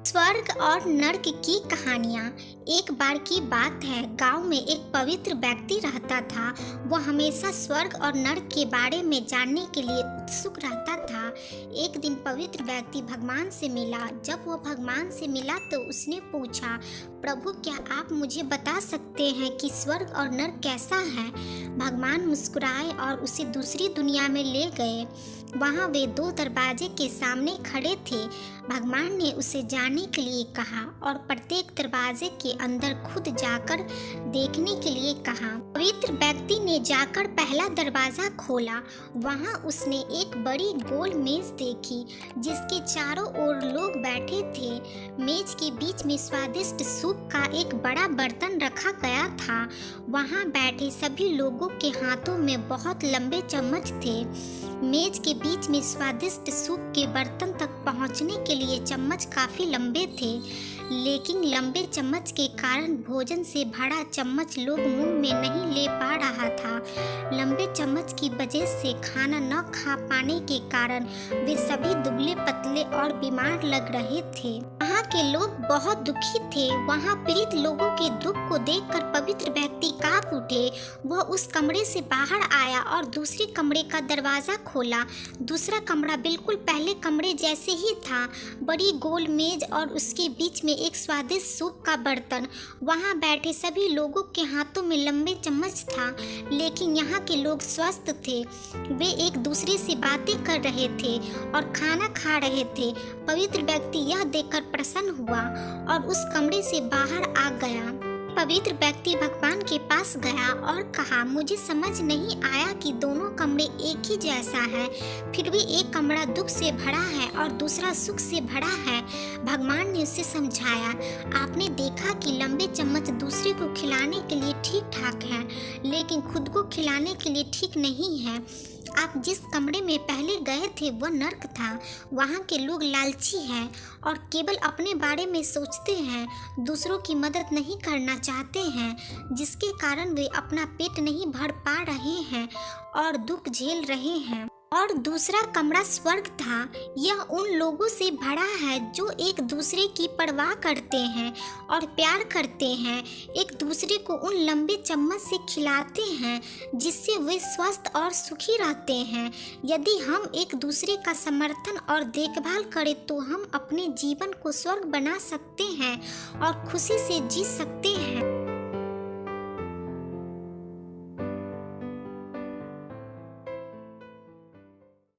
स्वर्ग और नर्क की कहानियाँ। एक बार की बात है, गांव में एक पवित्र व्यक्ति रहता था। वह हमेशा स्वर्ग और नर्क के बारे में जानने के लिए उत्सुक रहता था। एक दिन पवित्र व्यक्ति भगवान से मिला। जब वह भगवान से मिला तो उसने पूछा, प्रभु क्या आप मुझे बता सकते हैं कि स्वर्ग और नर्क कैसा है? भगवान मुस्कुराए और उसे दूसरी दुनिया में ले गए। वहाँ वे दो दरवाजे के सामने खड़े थे। भगवान ने उसे जाने के लिए कहा और प्रत्येक दरवाजे के अंदर खुद जाकर देखने के लिए कहा। पवित्र व्यक्ति ने जाकर पहला दरवाजा खोला। वहाँ उसने एक बड़ी गोल मेज देखी जिसके चारों ओर लोग बैठे थे। मेज के बीच में स्वादिष्ट सूप का एक बड़ा बर्तन रखा गया था। वहाँ बैठे सभी लोगों के हाथों में बहुत लंबे चम्मच थे। मेज के बीच में स्वादिष्ट सूप के बर्तन तक पहुंचने के लिए चम्मच काफ़ी लंबे थे, लेकिन लंबे चम्मच के कारण भोजन से भरा चम्मच लोग मुंह में नहीं ले पा रहा था। लंबे चम्मच की वजह से खाना न खा पाने के कारण वे सभी दुबले पतले और बीमार लग रहे थे। वहाँ के लोग बहुत दुखी थे। वहाँ पीड़ित लोगों के दुख को देखकर पवित्र व्यक्ति कांप उठे। वह उस कमरे से बाहर आया और दूसरे कमरे का दरवाजा खोला। दूसरा कमरा बिल्कुल पहले कमरे जैसे ही था। बड़ी गोल मेज और उसके बीच में एक स्वादिष्ट सूप का बर्तन। वहाँ बैठे सभी लोगों के हाथों में लंबे चम्मच था, लेकिन यहाँ के लोग स्वस्थ थे। वे एक दूसरे से बातें कर रहे थे और खाना खा रहे थे। पवित्र व्यक्ति यह देखकर प्रसन्न हुआ और उस कमरे से बाहर आ गया। पवित्र व्यक्ति भगवान के पास गया और कहा, मुझे समझ नहीं आया कि दोनों कमरे एक ही जैसा है, फिर भी एक कमरा दुख से भरा है और दूसरा सुख से भरा है। भगवान ने उसे समझाया, आपने देखा कि लंबे चम्मच दूसरे को खिलाने के लिए ठीक ठाक है, लेकिन खुद को खिलाने के लिए ठीक नहीं है। आप जिस कमरे में पहले गए थे वह नर्क था। वहाँ के लोग लालची हैं और केवल अपने बारे में सोचते हैं, दूसरों की मदद नहीं करना चाहते हैं, जिसके कारण वे अपना पेट नहीं भर पा रहे हैं और दुख झेल रहे हैं। और दूसरा कमरा स्वर्ग था। यह उन लोगों से भरा है जो एक दूसरे की परवाह करते हैं और प्यार करते हैं, एक दूसरे को उन लंबे चम्मच से खिलाते हैं जिससे वे स्वस्थ और सुखी रहते हैं। यदि हम एक दूसरे का समर्थन और देखभाल करें तो हम अपने जीवन को स्वर्ग बना सकते हैं और खुशी से जी सकते हैं।